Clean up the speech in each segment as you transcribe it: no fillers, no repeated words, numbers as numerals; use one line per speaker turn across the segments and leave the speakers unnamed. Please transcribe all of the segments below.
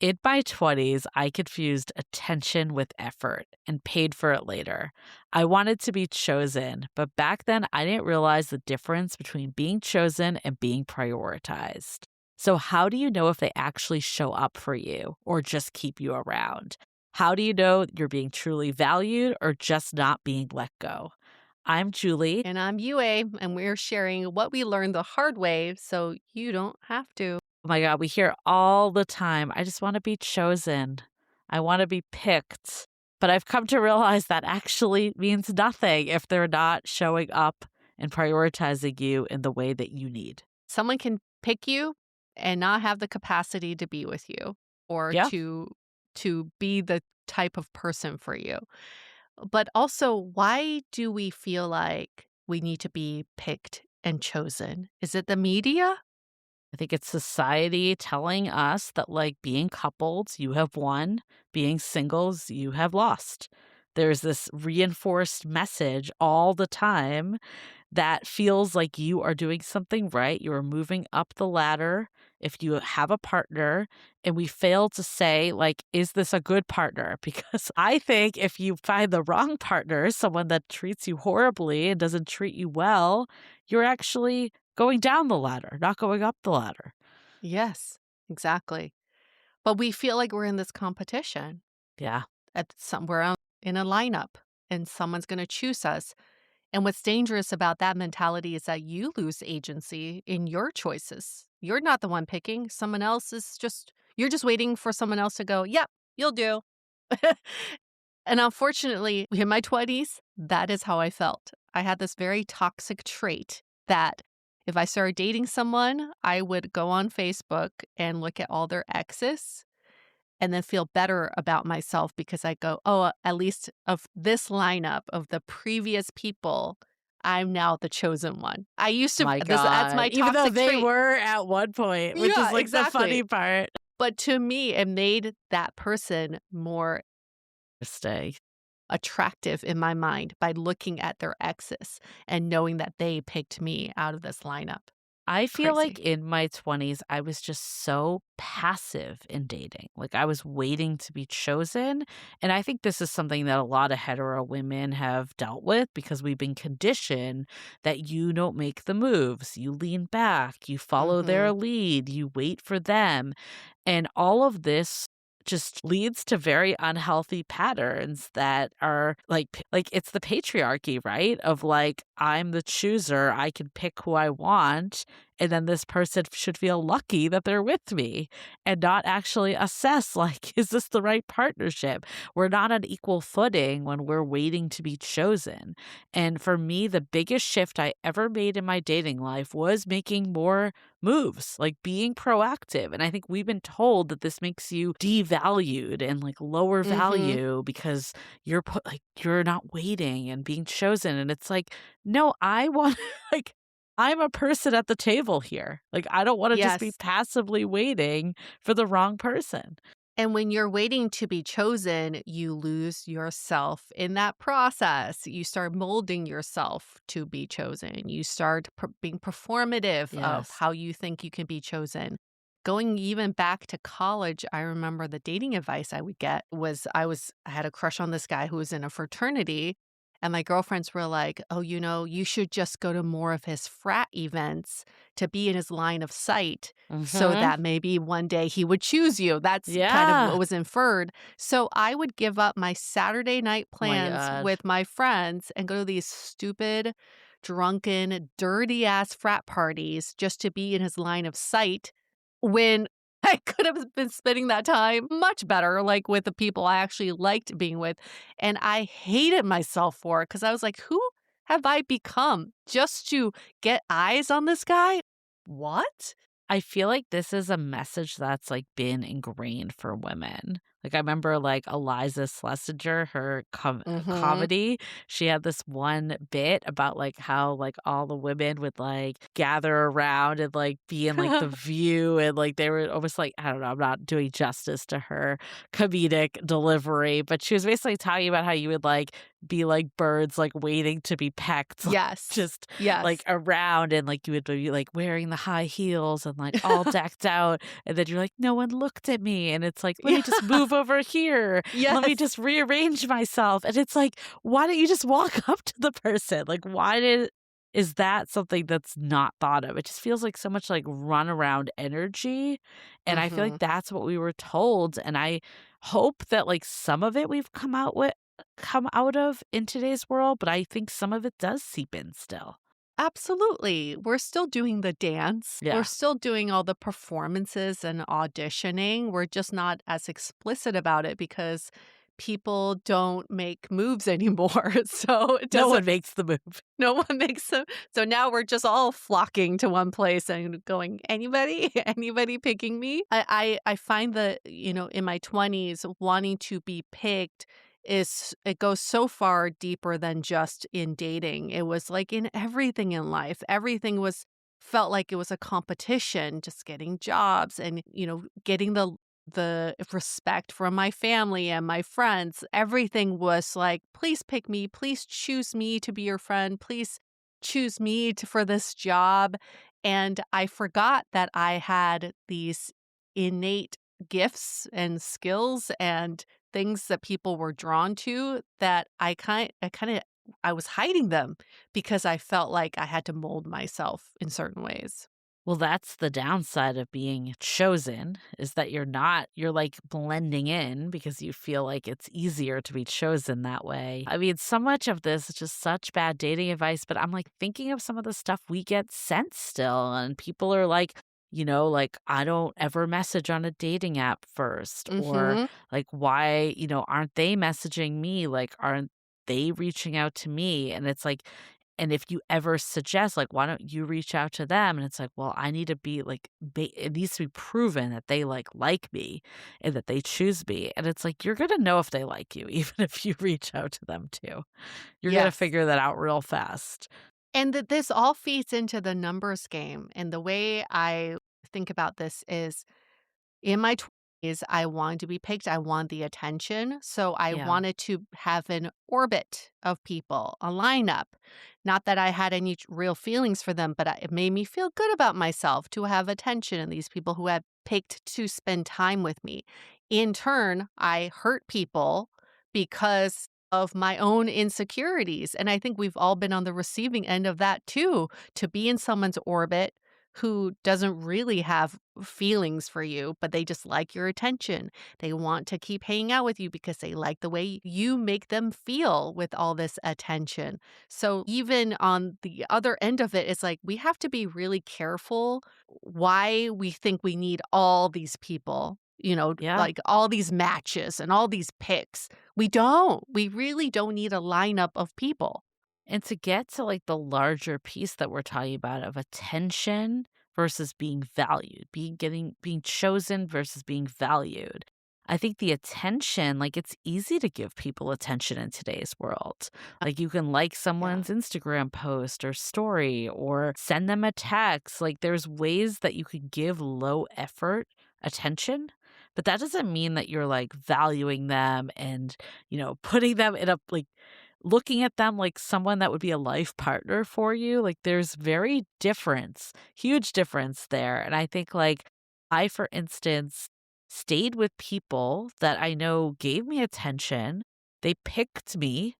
In my 20s, I confused attention with effort and paid for it later. I wanted to be chosen, but back then I didn't realize the difference between being chosen and being prioritized. So, how do you know if they actually show up for you or just keep you around? How do you know you're being truly valued or just not being let go? I'm Julie.
And I'm UA, and we're sharing what we learned the hard way so you don't have to.
Oh my God, we hear all the time, I just want to be chosen. I want to be picked. But I've come to realize that actually means nothing if they're not showing up and prioritizing you in the way that you need.
Someone can pick you and not have the capacity to be with you or
Yeah.
to be the type of person for you. But also, why do we feel like we need to be picked and chosen? Is it the media?
I think it's society telling us that, like, being coupled, you have won, being singles, you have lost. There's this reinforced message all the time that feels like you are doing something right. You are moving up the ladder if you have a partner. And we fail to say, like, is this a good partner? Because I think if you find the wrong partner, someone that treats you horribly and doesn't treat you well, you're actually going down the ladder, not going up the ladder.
Yes, exactly. But we feel like we're in this competition
Yeah.
we're in a lineup and someone's going to choose us. And what's dangerous about that mentality is that you lose agency in your choices. You're not the one picking. Someone else is you're just waiting for someone else to go, yep, you'll do. And unfortunately, in my 20s, that is how I felt. I had this very toxic trait that if I started dating someone, I would go on Facebook and look at all their exes and then feel better about myself because I go, "Oh, at least of this lineup of the previous people, I'm now the chosen one." I used to
My
that's
God.
my
Even though
toxic
they
trait.
were at one point, which is
Yeah,
like the funny
exactly.
part.
But to me, it made that person more
Stay.
attractive in my mind by looking at their exes and knowing that they picked me out of this lineup.
I feel like
Crazy.
in my 20s, I was just so passive in dating. Like, I was waiting to be chosen. And I think this is something that a lot of hetero women have dealt with because we've been conditioned that you don't make the moves. You lean back, you follow their
Mhm.
lead, you wait for them. And all of this just leads to very unhealthy patterns that are like it's the patriarchy, right? Of like, I'm the chooser, I can pick who I want, and then this person should feel lucky that they're with me and not actually assess like, is this the right partnership? We're not on equal footing when we're waiting to be chosen. And for me, the biggest shift I ever made in my dating life was making more moves, like being proactive. And I think we've been told that this makes you devalued and like lower
Mhm.
value because you're not waiting and being chosen. And it's like, no, I want like I'm a person at the table here. Like I don't want to just be
Yes.
passively waiting for the wrong person.
And when you're waiting to be chosen, you lose yourself in that process. You start molding yourself to be chosen. You start being performative of
Yes.
how you think you can be chosen. Going even back to college, I remember the dating advice I would get was I had a crush on this guy who was in a fraternity. And my girlfriends were like, oh, you should just go to more of his frat events to be in his line of sight so
Mhm.
that maybe one day he would choose you. That's kind of what
Yeah.
was inferred. So I would give up my Saturday night
Oh my
plans
god.
with my friends and go to these stupid, drunken, dirty ass frat parties just to be in his line of sight when I could have been spending that time much better, like, with the people I actually liked being with, and I hated myself for it because I was like, "Who have I become just to get eyes on this guy? What?"
I feel like this is a message that's like been ingrained for women. Like, I remember, like, Eliza Schlesinger, her
Mhm.
comedy, she had this one bit about, like, how, like, all the women would, like, gather around and, like, be in, like, The View, and, like, they were almost like I don't know, I'm not doing justice to her comedic delivery, but she was basically talking about how you would, like, be like birds, like, waiting to be pecked, like,
Yes.
just, like,
Yes.
around, and, like, you would be, like, wearing the high heels and, like, all decked out, and then you're like, "No one looked at me," and it's like, "Let me
Yeah.
just move over here. Let me
Yes.
just rearrange myself," and it's like, why don't you just walk up to the person? Like, why did is that something that's not thought of? It just feels like so much, like, runaround energy, and I feel like
Mhm.
that's what we were told, and I hope that, like, some of it we've come out of in today's world, but I think some of it does seep in still.
Absolutely. We're still doing the dance. We're
Yeah.
still doing all the performances and auditioning. We're just not as explicit about it because people don't make moves anymore. So it
No
doesn't
one makes the move.
no one makes them. So now we're just all flocking to one place and going, anybody? Anybody picking me? I find that, in my 20s, wanting to be picked it goes so far deeper than just in dating. It was like in everything in life. Everything was felt like it was a competition, just getting jobs and, getting the respect from my family and my friends. Everything was like, please pick me, please choose me to be your friend, please choose me for this job. And I forgot that I had these innate gifts and skills and things that people were drawn to that I was hiding them because I felt like I had to mold myself in certain ways.
Well, that's the downside of being chosen, is that you're, like, blending in because you feel like it's easier to be chosen that way. I mean, so much of this is just such bad dating advice, but I'm, like, thinking of some of the stuff we get sent still, and people are like, like, "I don't ever message on a dating app first," or,
Mhm.
like, "Why, aren't they messaging me? Like, aren't they reaching out to me?" And it's like, and if you ever suggest, like, "Why don't you reach out to them?" And it's like, "Well, I need to be, like, it needs to be proven that they, like me and that they choose me." And it's like, you're gonna know if they like you even if you reach out to them too. You're gonna
Yes.
figure that out real fast.
And that this all feeds into the numbers game. And the way I think about this is in my 20s, I wanted to be picked. I wanted the attention. So I
Yeah.
wanted to have an orbit of people, a lineup. Not that I had any real feelings for them, but it made me feel good about myself to have attention and these people who had picked to spend time with me. In turn, I hurt people because of my own insecurities. And I think we've all been on the receiving end of that too, to be in someone's orbit who doesn't really have feelings for you, but they just like your attention. They want to keep hanging out with you because they like the way you make them feel with all this attention. So even on the other end of it, it's like we have to be really careful why we think we need all these people.
Yeah.
Like all these matches and all these picks. We don't. We really don't need a lineup of people.
And to get to, like, the larger piece that we're talking about of attention versus being valued, being chosen versus being valued. I think the attention, like, it's easy to give people attention in today's world. Like, you can like
Yeah.
someone's Instagram post or story or send them a text. Like, there's ways that you could give low effort attention, but that doesn't mean that you're, like, valuing them and, putting them in a, like, looking at them like someone that would be a life partner for you. Like, there's huge difference there. And I think, like, I, for instance, stayed with people that I know gave me attention. They picked me,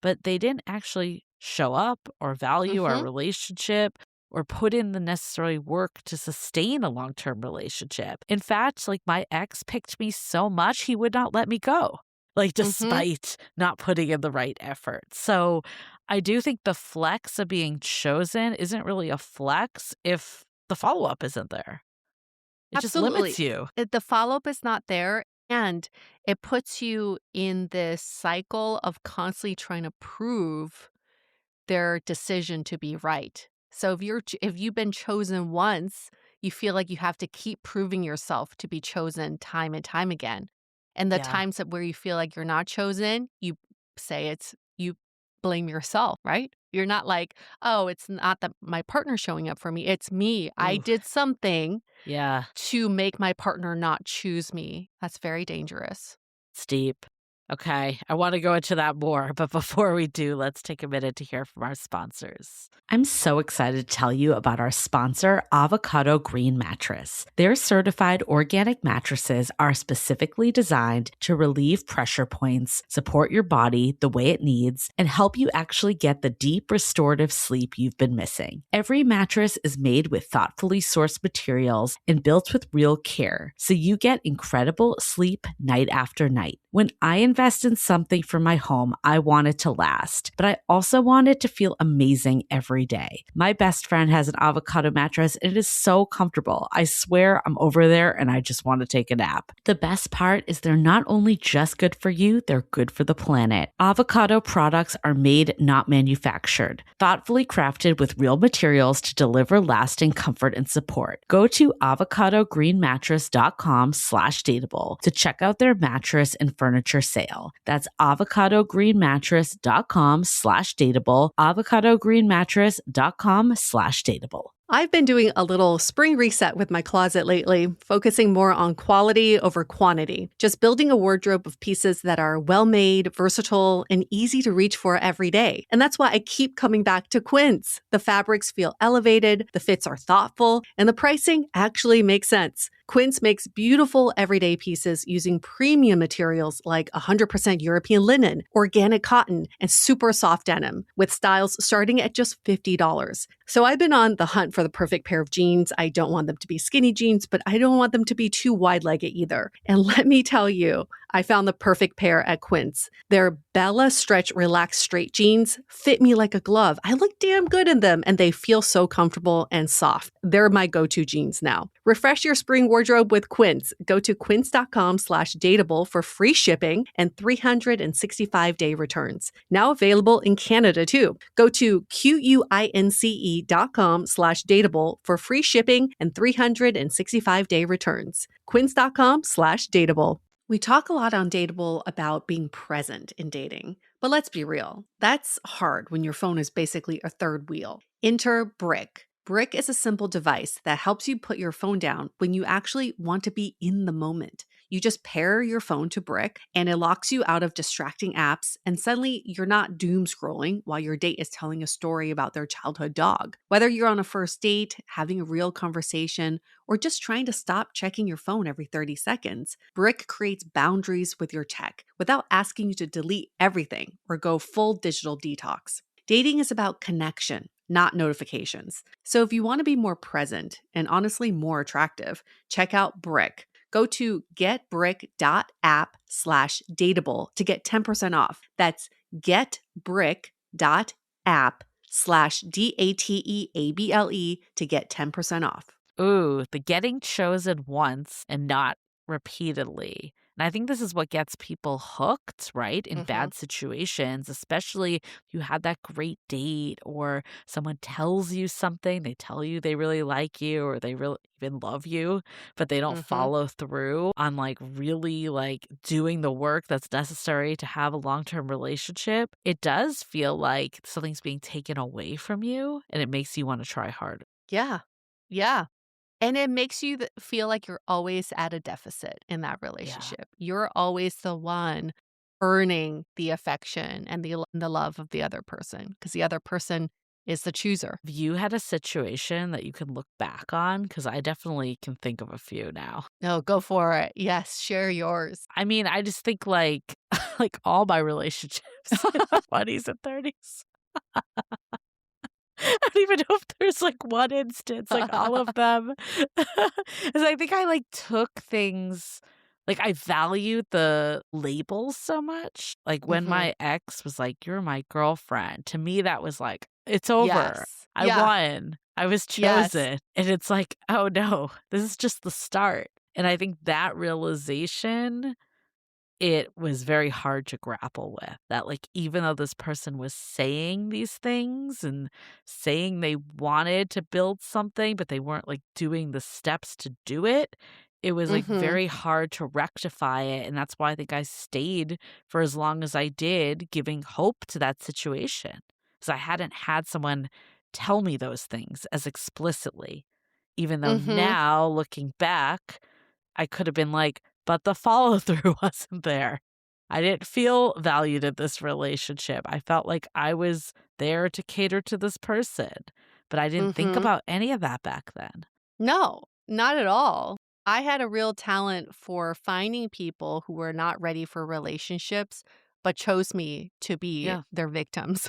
but they didn't actually show up or value our
Mhm.
relationship or put in the necessary work to sustain a long-term relationship. In fact, like, my ex picked me so much he would not let me go, like,
Mhm.
despite not putting in the right effort. So I do think the flex of being chosen isn't really a flex if the follow-up isn't there. It just limits
Absolutely.
you.
The follow-up is not there, and it puts you in this cycle of constantly trying to prove their decision to be right. So if you've been chosen once, you feel like you have to keep proving yourself to be chosen time and time again. And the
Yeah.
times that where you feel like you're not chosen, you say it's you blame yourself, right? You're not like, "Oh, it's not that my partner's showing up for me, it's me. I
Ooh.
did something
Yeah.
to make my partner not choose me." That's very dangerous.
Steep. Okay, I wanna go into that more, but before we do, let's take a minute to hear from our sponsors. I'm so excited to tell you about our sponsor, Avocado Green Mattress. Their certified organic mattresses are specifically designed to relieve pressure points, support your body the way it needs, and help you actually get the deep restorative sleep you've been missing. Every mattress is made with thoughtfully sourced materials and built with real care, so you get incredible sleep night after night. When I invest in something for my home, I want it to last, but I also want it to feel amazing every day. My best friend has an avocado mattress and it is so comfortable. I swear I'm over there and I just want to take a nap. The best part is they're not only just good for you, they're good for the planet. Avocado products are made, not manufactured, thoughtfully crafted with real materials to deliver lasting comfort and support. Go to avocadogreenmattress.com/dateable to check out their mattress and furniture sale. That's avocadogreenmattress.com/dateable, avocadogreenmattress.com/dateable.
I've been doing a little spring reset with my closet lately, focusing more on quality over quantity, just building a wardrobe of pieces that are well made, versatile, and easy to reach for every day. And that's why I keep coming back to Quince. The fabrics feel elevated, the fits are thoughtful, and the pricing actually makes sense. Quince makes beautiful everyday pieces using premium materials like 100% European linen, organic cotton, and super soft denim, with styles starting at just $50. So I've been on the hunt for the perfect pair of jeans. I don't want them to be skinny jeans, but I don't want them to be too wide-legged either. And let me tell you, I found the perfect pair at Quince. Their Bella Stretch Relaxed Straight jeans fit me like a glove. I look damn good in them, and they feel so comfortable and soft. They're my go-to jeans now. Refresh your spring wardrobe with Quince. Go to quince.com/dateable for free shipping and 365-day returns. Now available in Canada too. Go to quince.com/dateable for free shipping and 365-day returns. Quince.com/dateable. We talk a lot on Dateable about being present in dating, but let's be real. That's hard when your phone is basically a third wheel. Enter Brick. Brick is a simple device that helps you put your phone down when you actually want to be in the moment. You just pair your phone to Brick and it locks you out of distracting apps, and suddenly you're not doom scrolling while your date is telling a story about their childhood dog. Whether you're on a first date, having a real conversation, or just trying to stop checking your phone every 30 seconds, Brick creates boundaries with your tech without asking you to delete everything or go full digital detox. Dating is about connection, not notifications. So if you want to be more present and honestly more attractive, check out Brick. Go to getbrick.app/dateable to get 10% off. That's getbrick.app/dateable to get 10% off.
Ooh, the getting chosen once and not repeatedly. And I think this is what gets people hooked, right? In
Mm-hmm.
bad situations, especially if you had that great date or someone tells you something, they tell you they really like you or they really even love you, but they don't
Mm-hmm.
follow through on like really like doing the work that's necessary to have a long-term relationship. It does feel like something's being taken away from you and it makes you want to try harder.
Yeah. Yeah. And it makes you feel like you're always at a deficit in that
Yeah.
relationship. You're always the one earning the affection and the love of the other person because the other person is the chooser.
Have you had a situation that you can look back on? Because I definitely can think of a few now.
No, go for it. Yes, share yours.
I mean, I just think like like all my relationships in my 20s and 30s. I don't even know if there's like one instance, like all of them. 'Cause I think I like took things like I valued the labels so much. Like when
Mhm.
my ex was like, "You're my girlfriend," to me that was like, "It's over.
Yes.
I
Yeah.
won. I was
Yes.
chosen." And it's like, "Oh no, this is just the start." And I think that realization, it was very hard to grapple with that, like, even though this person was saying these things and saying they wanted to build something, but they weren't, like, doing the steps to do it, it was, like,
Mhm.
very hard to rectify it, and that's why I think I stayed for as long as I did, giving hope to that situation, because I hadn't had someone tell me those things as explicitly, even though
Mhm.
now, looking back, I could have been like, "But the follow through wasn't there." I didn't feel valued in this relationship. I felt like I was there to cater to this person, but I didn't think
Mhm.
about any of that back then.
No, not at all. I had a real talent for finding people who were not ready for relationships, but chose me to be
Yeah,
their victims.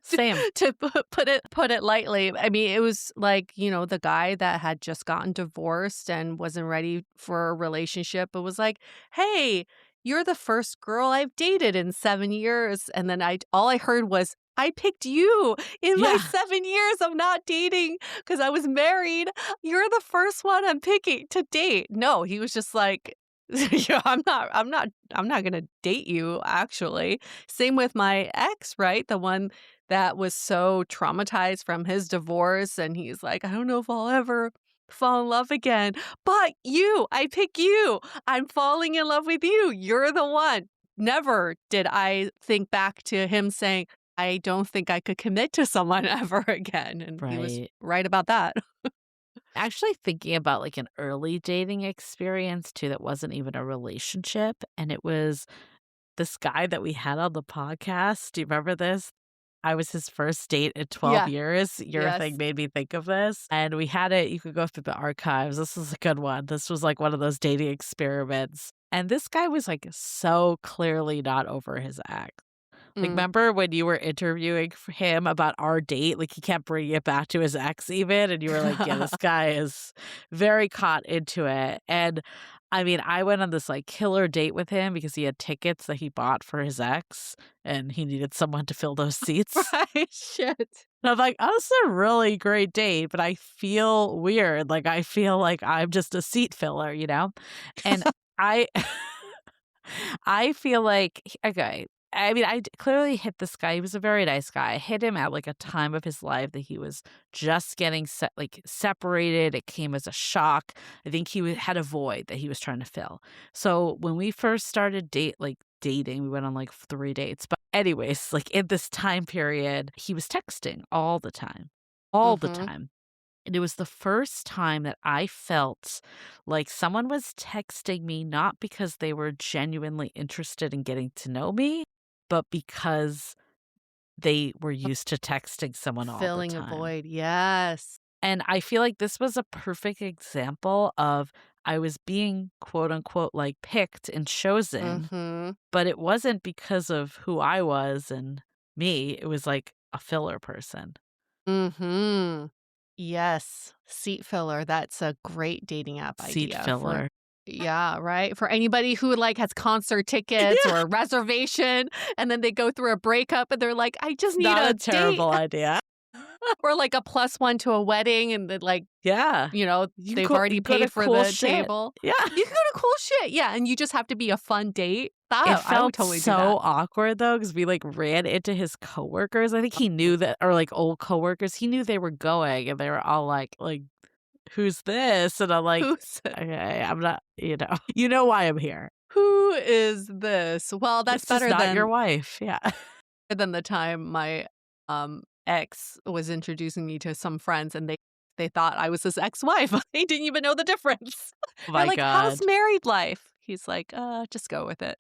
same.
To put it lightly. I mean, it was like, the guy that had just gotten divorced and wasn't ready for a relationship, but was like, "Hey, you're the first girl I've dated in 7 years." And then all I heard was, "I picked you in my
Yeah,
7 years of not dating because I was married. You're the first one I'm picking to date." No, he was just like, "Yeah, I'm not gonna date you, actually." Same with my ex, right? The one that was so traumatized from his divorce, and he's like, "I don't know if I'll ever fall in love again." But you, I pick you. I'm falling in love with you. You're the one. Never did I think back to him saying, "I don't think I could commit to someone ever again," and he was
right.
right about that.
Actually thinking about, like, an early dating experience too that wasn't even a relationship, and it was this guy that we had on the podcast. Do you remember this? I was his first date in 12
Yeah.
years. Your thing
Yes.
made me think of this, and we had it. You could go through the archives. This was a good one. This was, like, one of those dating experiments, and this guy was, like, so clearly not over his ex. Like,
Mm.
remember when you were interviewing for him about our date? Like, he kept bringing it back to his ex even, and you were like, "Yeah, this guy is very caught into it." And, I mean, I went on this, like, killer date with him because he had tickets that he bought for his ex, and he needed someone to fill those seats.
Right, shit.
And I'm like, "Oh, this is a really great date, but I feel weird." Like, I feel like I'm just a seat filler, you know? And I I feel like okay, I mean, clearly hit this guy. He was a very nice guy. I hit him at, like, a time of his life that he was just getting separated. It came as a shock. I think he had a void that he was trying to fill. So, when we first started dating, we went on, like, 3 dates. But anyways, like, in this time period, he was texting all the time. All the
Mhm.
time. And it was the first time that I felt like someone was texting me not because they were genuinely interested in getting to know me, but because they were used to texting someone all the
Filling a
time.
void, yes.
And I feel like this was a perfect example of I was being quote unquote like picked and chosen,
Mhm.
but it wasn't because of who I was and me. It was like a filler person,
Mhm. Yes, seat filler, that's a great dating app
seat
idea for
filler.
yeah, right? For anybody who, like, has concert tickets or a reservation, and then they go through a breakup and they're like, "I just
It's
need
not
a
a
date,"
terrible idea.
or like a plus one to a wedding and then, like,
Yeah.
they've already
You go to
paid for
cool
the
shit.
table.
Yeah.
You can go to cool shit, yeah, and you just have to be a fun date.
It
That I would
felt
totally do
so
that.
awkward though, because we, like, ran into his coworkers. I think he knew that or, like, old coworkers. He knew they were going, and they were all like, "Who's this?" And I'm like,
Who's
"Okay, I'm not" you know why I'm here.
who is this? Well, that's
This is
better
not your
than
wife. Yeah.
the time my, ex was introducing me to some friends, and they thought I was his ex-wife. They didn't even know the difference.
Oh
They're
my
like, "How's
god.
married life?" He's like, just go with it."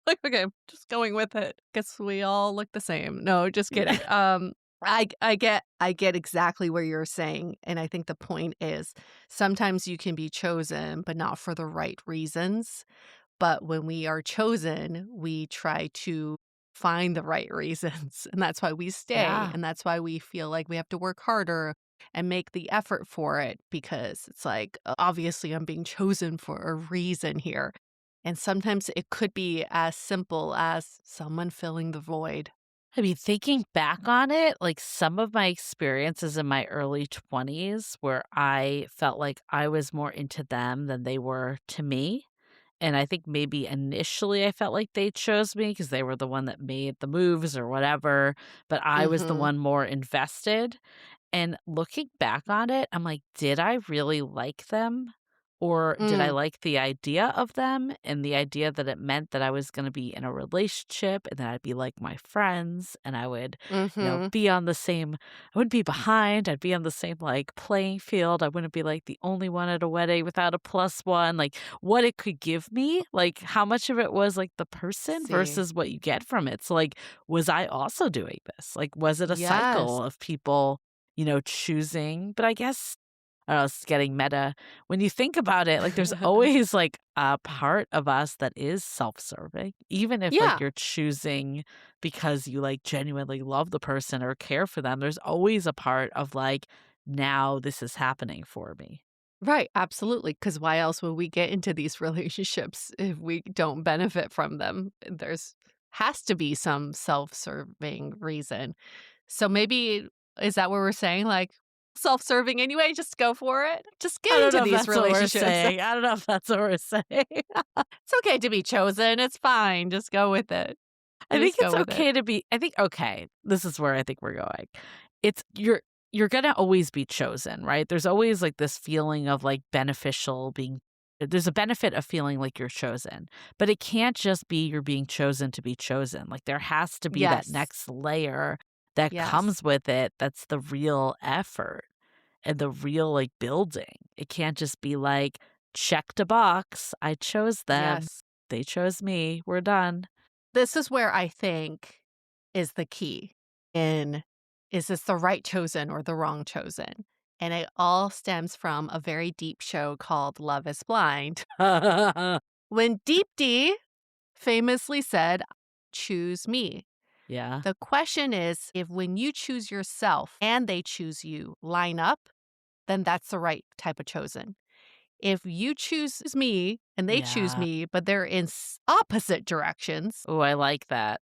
Like, "Okay, just going with it. Guess we all look the same." No, just
Yeah.
kidding. I get exactly what you're saying, and I think the point is sometimes you can be chosen, but not for the right reasons. But when we are chosen, we try to find the right reasons, and that's why we stay,
Yeah.
and that's why we feel like we have to work harder and make the effort for it because it's like, obviously, I'm being chosen for a reason here. And sometimes it could be as simple as someone filling the void.
I mean, thinking back on it, like, some of my experiences in my early 20s where I felt like I was more into them than they were to me. And I think maybe initially I felt like they chose me because they were the one that made the moves or whatever, but I was the
Mhm.
one more invested. And looking back on it, I'm like, did I really like them? Or did I
Mm.
like the idea of them and the idea that it meant that I was gonna be in a relationship and that I'd be like my friends and I would,
Mhm.
be on the same I wouldn't be behind, I'd be on the same, like, playing field, I wouldn't be, like, the only one at a wedding without a plus one, like, what it could give me, like, how much of it was, like, the person
See.
versus what you get from it, so, like, was I also doing this? Like, was it a
Yes.
cycle of people, choosing? But I guess I don't know, it's getting meta. When you think about it, like, there's always, like, a part of us that is self-serving, even if, like,
Yeah.
you're choosing because you, like, genuinely love the person or care for them, there's always a part of, like, "Now this is happening for me."
Right, absolutely. Because why else would we get into these relationships if we don't benefit from them? There's has to be some self-serving reason. So maybe is that what we're saying? Like, self-serving anyway, just go for it. Just
I
get
don't
into
know if
these
that's what we're
relationships.
saying. I don't know if that's what we're saying.
It's okay to be chosen, it's fine, just go with it.
I think
Just go
it's
with it.
okay to be I think okay, this is where I think we're going. It's you're gonna always be chosen, right? There's always, like, this feeling of, like, beneficial being there's a benefit of feeling like you're chosen, but it can't just be you're being chosen to be chosen, like, there has to be that
Yes.
next layer that
Yes.
comes with it that's the real effort and the real, like, building. It can't just be like, "Checked a box, I chose them,
Yes.
they chose me, we're done."
This is where I think is the key in is this the right chosen or the wrong chosen? And it all stems from a very deep show called Love is Blind. When Deep D famously said, "Choose me."
Yeah,
The question is if when you choose yourself and they choose you line up, then that's the right type of chosen. If you choose me and they choose
yeah.
me, but they're in opposite directions,
Oh, I like that.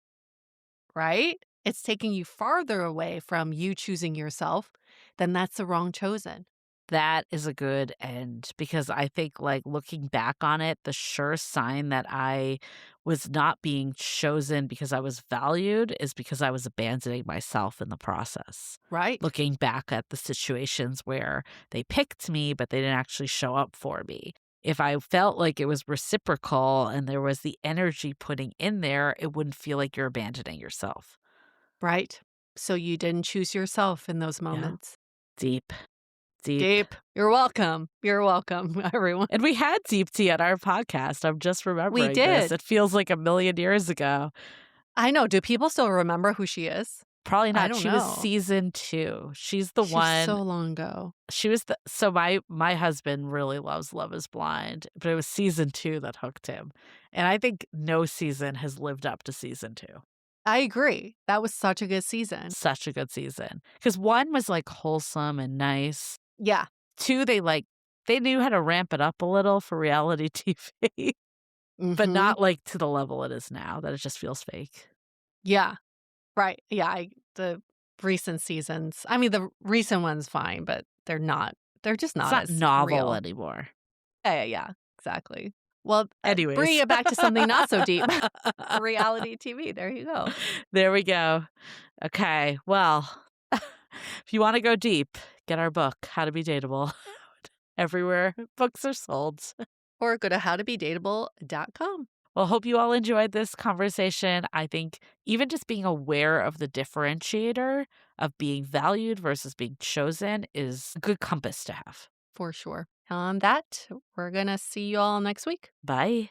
right? It's taking you farther away from you choosing yourself, then that's the wrong chosen.
That is a good end because I think, like, looking back on it, the sure sign that I was not being chosen because I was valued is because I was abandoning myself in the process.
Right?
Looking back at the situations where they picked me, but they didn't actually show up for me. If I felt like it was reciprocal and there was the energy putting in there, it wouldn't feel like you're abandoning yourself.
Right? So you didn't choose yourself in those
Yeah.
moments.
Deep, deep.
Deep. You're welcome. You're welcome, everyone.
And we had deep tea on our podcast. I'm just
We
remembering this.
did.
It feels like a million years ago.
I know. Do people still remember who she is?
Probably
I
not.
don't
She was
know.
season 2. She's the
She's
one
so long ago.
she was the so my husband really loves Love Is Blind, but it was season 2 that hooked him. And I think no season has lived up to season 2.
I agree. That was such a good season.
Such a good season. Because 1 was, like, wholesome and nice.
Yeah.
2, they knew how to ramp it up a little for reality TV, but
Mhm.
not, like, to the level it is now that it just feels fake.
Yeah. Right. Yeah, the recent seasons I mean, the recent one's fine, but they're just
It's
not
not
as
novel
real.
anymore.
Yeah, exactly. Well, bringing
Anyways.
it back to something not so deep, reality TV, there you go.
There we go. Okay, well, if you wanna go deep, get our book, How to Be Dateable, everywhere books are sold.
Or go to howtobedateable.com.
Well, hope you all enjoyed this conversation. I think even just being aware of the differentiator of being valued versus being chosen is a good compass to have.
For sure. On that, we're gonna see you all next week.
Bye.